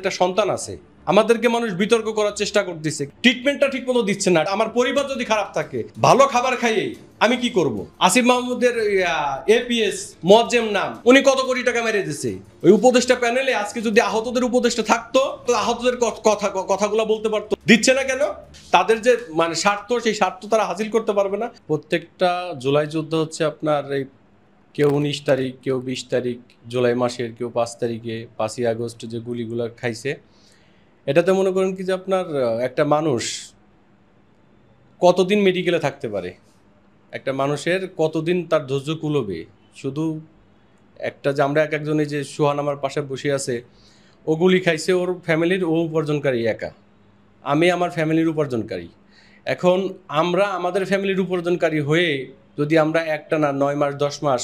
একটা সন্তান আছে, আমাদেরকে মানুষ বিতর্ক করার চেষ্টা করতেছে, ট্রিটমেন্টটা ঠিক মতো দিচ্ছে না। আমার পরিবার যদি খারাপ থাকে, ভালো খাবার খাইয়ে আমি কি করব? আসিফ মাহমুদের এপিএস মোয়াজ্জেম নাম, উনি কত কোটি টাকা মেরে দিছে। ওই উপদেষ্টা প্যানেলে আজকে যদি আহতদের উপদেষ্টা থাকতো, তো আহতদের কথাগুলো বলতে পারতো। দিচ্ছে না কেন? তাদের যে স্বার্থ, সেই স্বার্থ তারা হাসিল করতে পারবে না। প্রত্যেকটা জুলাই যুদ্ধ হচ্ছে আপনার এই কেউ 19 তারিখ, কেউ 20 তারিখ জুলাই মাসের, কেউ 5 তারিখে 5ই আগস্ট যে গুলিগুলো খাইছে, এটাতে মনে করেন কি যে আপনার একটা মানুষ কতদিন মেডিকেলে থাকতে পারে, একটা মানুষের কতদিন তার ধৈর্য কুলোবে। শুধু একটা যে আমরা একজনে যে সোহান আমার পাশে বসে আছে, ও গুলি খাইছে, ওর ফ্যামিলির ও উপার্জনকারী একা, আমি আমার ফ্যামিলির উপার্জনকারী। এখন আমরা আমাদের ফ্যামিলির উপার্জনকারী হয়ে যদি আমরা একটা না 9 মাস 10 মাস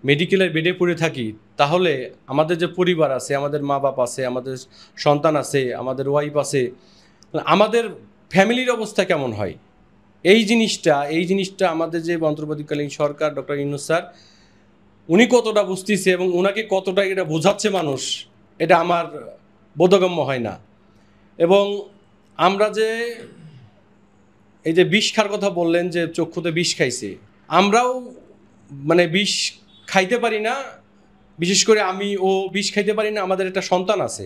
মেডিকেলের বেডে পড়ে থাকি, তাহলে আমাদের যে পরিবার আছে, আমাদের মা বাপ আছে, আমাদের সন্তান আছে, আমাদের ওয়াইফ আছে, আমাদের ফ্যামিলির অবস্থা কেমন হয়? এই জিনিসটা আমাদের যে অন্তর্বর্তীকালীন সরকার, ডক্টর ইউনূস স্যার, উনি কতটা বুঝতেছে এবং ওনাকে কতটা এটা বোঝাচ্ছে মানুষ, এটা আমার বোধগম্য হয় না। এবং আমরা যে এই যে বিষ খাওয়ার কথা বললেন, যে চক্ষুতে বিষ খাইছে, আমরাও বিষ খাইতে পারি না। বিশেষ করে আমি বিষ খাইতে পারি না। আমাদের একটা সন্তান আছে,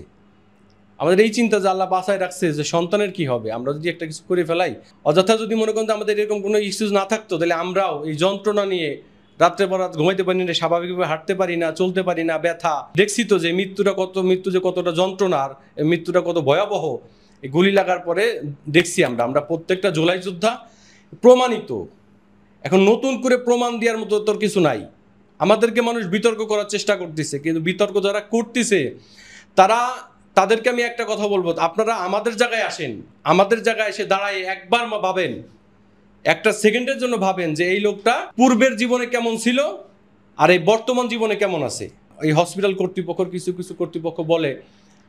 আমাদের এই চিন্তা যে আল্লাহ বাঁচায় রাখছে, যে সন্তানের কি হবে আমরা যদি একটা কিছু করে ফেলাই। অযথা যদি মনে করেন আমাদের এরকম কোনো এক্সকিউজ না থাকতো, তাহলে আমরাও এই যন্ত্রণা নিয়ে রাত্রে পর রাত ঘুমাইতে পারি না, স্বাভাবিকভাবে হাঁটতে পারি না, চলতে পারি না, ব্যথা। দেখছি তো যে মৃত্যু যে কতটা যন্ত্রণার, মৃত্যুটা কত ভয়াবহ। এই গুলি লাগার পরে দেখছি আমরা প্রত্যেকটা জুলাই যোদ্ধা প্রমাণিত। এখন নতুন করে প্রমাণ দেওয়ার মতো তোর কিছু নাই। আমাদেরকে মানুষ বিতর্ক করার চেষ্টা করতেছে, কিন্তু বিতর্ক যারা করতেছে তাদেরকে আমি একটা কথা বলবো, আপনারা আমাদের জায়গায় আসেন, আমাদের জায়গায় এসে দাঁড়ায় একবার ভাবেন, একটা সেকেন্ডের জন্য ভাবেন যে এই লোকটা পূর্বের জীবনে কেমন ছিল আর এই বর্তমান জীবনে কেমন আছে। এই হসপিটাল কর্তৃপক্ষ, কিছু কিছু কর্তৃপক্ষ বলে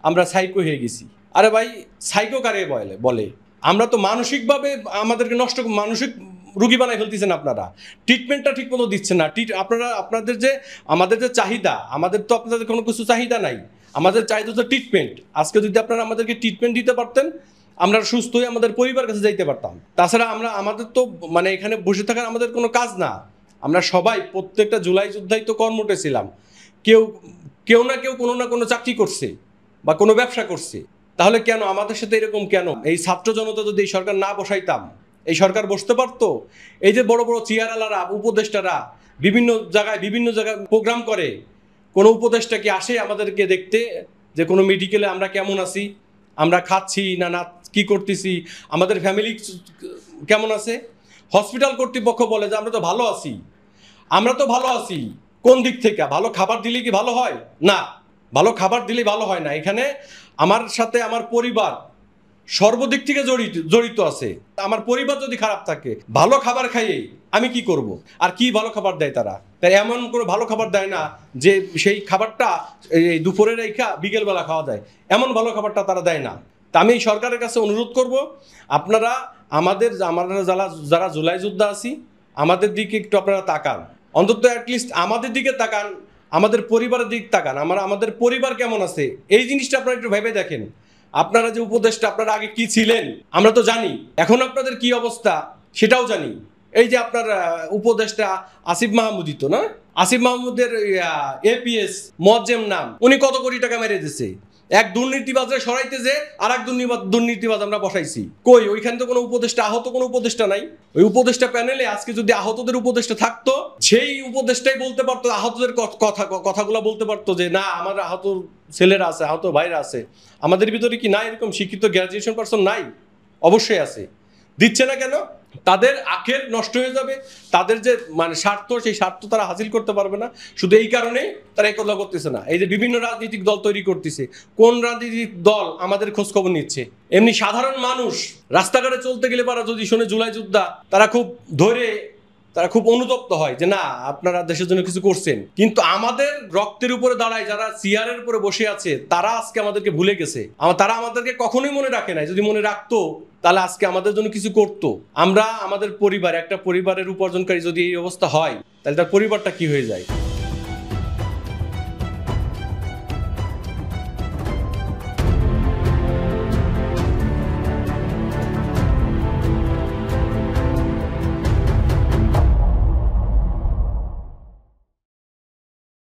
আমরা সাইকো হয়ে গেছি। আরে ভাই, সাইকো কারে বলে? আমরা তো মানসিকভাবে আমাদেরকে মানসিক রুগী বানাই ফেলতেছেন আপনারা। ট্রিটমেন্টটা ঠিক মতো দিচ্ছেন না। আমাদের যে চাহিদা, আমাদের তো আপনাদের কোনো কিছু চাহিদা নাই। আমাদের চাহিদা তো ট্রিটমেন্ট। আজকে যদি আপনারা আমাদেরকে ট্রিটমেন্ট দিতে পারতেন, আমরা সুস্থ হয়ে আমাদের পরিবার কাছে যাইতে পারতাম। তাছাড়া আমাদের তো এখানে বসে থাকার আমাদের কোনো কাজ না। আমরা সবাই প্রত্যেকটা জুলাই যোদ্ধাই তো কর্মঠে ছিলাম। কেউ না কেউ কোনো না কোনো চাকরি করছে বা কোনো ব্যবসা করছে। তাহলে কেন আমাদের সাথে এরকম কেন? এই ছাত্র জনতা যদি এই সরকার না বসাইতাম, এই সরকার বসতে পারতো? এই যে বড় বড় চেয়ারওয়ালারা, উপদেষ্টারা বিভিন্ন জায়গায় প্রোগ্রাম করে, কোনো উপদেষ্টা কি আসে আমাদেরকে দেখতে যে কোনো মেডিকেলে আমরা কেমন আছি, আমরা খাচ্ছি না কি করতেছি, আমাদের ফ্যামিলি কেমন আছে? হসপিটাল কর্তৃপক্ষ বলে যে আমরা তো ভালো আছি। কোন দিক থেকে? ভালো খাবার দিলে কি ভালো হয়? না, ভালো খাবার দিলে ভালো হয় না। এখানে আমার সাথে আমার পরিবার সর্বদিক থেকে জড়িত আছে। আমার পরিবার যদি খারাপ থাকে, ভালো খাবার খাইয়ে আমি কি করব? আর কি ভালো খাবার দেয় তারা? তাই এমন করে ভালো খাবার দেয় না যে সেই খাবারটা এই দুপুরে রেখা বিকেলবেলা খাওয়া যায়, এমন ভালো খাবারটা তারা দেয় না। তা আমি এই সরকারের কাছে অনুরোধ করব, আপনারা যারা জুলাই যোদ্ধা আছি, আমাদের দিকে একটু আপনারা তাকান। অন্তত অ্যাটলিস্ট আমাদের দিকে তাকান, আমাদের পরিবারের দিক তাকান। আমাদের পরিবার কেমন আছে, এই জিনিসটা আপনারা একটু ভেবে দেখেন। আপনারা যে উপদেষ্টা, আপনারা আগে কি ছিলেন আমরা তো জানি, এখন আপনাদের কি অবস্থা সেটাও জানি। এই যে আপনার উপদেষ্টা আসিফ মাহমুদই তো না, আসিফ মাহমুদের এপিএস মোয়াজ্জেম নাম, উনি কত কোটি টাকা মেরে দিছে। এক দুর্নীতিবাজরে সরাইতে যে আর এক দুর্নীতিবাজ আমরা বসাইছি। কই ওইখানে তো কোনো উপদেষ্টা, আহত কোনো উপদেষ্টা নাই। ওই উপদেষ্টা প্যানেলে আজকে যদি আহতদের উপদেষ্টা থাকতো, সেই উপদেষ্টাই বলতে পারতো, আহতদের কথাগুলো বলতে পারতো যে না, আমার আহত ছেলেরা আছে, আহত ভাইরা আছে। আমাদের ভিতরে কি নাই এরকম শিক্ষিত গ্র্যাজুয়েশন পারসন? নাই, অবশ্যই আছে। দিচ্ছে না কেন? তাদের আখের নষ্ট হয়ে যাবে, তাদের যে স্বার্থ, সেই স্বার্থ তারা হাসিল করতে পারবে না। শুধু এই কারণেই তারা এই কথা করতেছে না। এই যে বিভিন্ন রাজনৈতিক দল তৈরি করতেছে, কোন রাজনৈতিক দল আমাদের খোঁজ খবর নিচ্ছে? এমনি সাধারণ মানুষ রাস্তাঘাটে চলতে গেলে পারা যদি শোনে জুলাই যোদ্ধা, তারা খুব অনুতপ্ত হয় যে না, আপনারা দেশের জন্য কিছু করছেন। কিন্তু আমাদের রক্তের উপরে দাঁড়ায় যারা চেয়ারের উপরে বসে আছে, তারা আজকে আমাদেরকে ভুলে গেছে। তারা আমাদেরকে কখনোই মনে রাখে নাই। যদি মনে রাখতো, তাহলে আজকে আমাদের জন্য কিছু করতো। আমাদের একটা পরিবারের উপার্জনকারী যদি এই অবস্থা হয়, তাহলে তার পরিবারটা কি হয়ে যায়?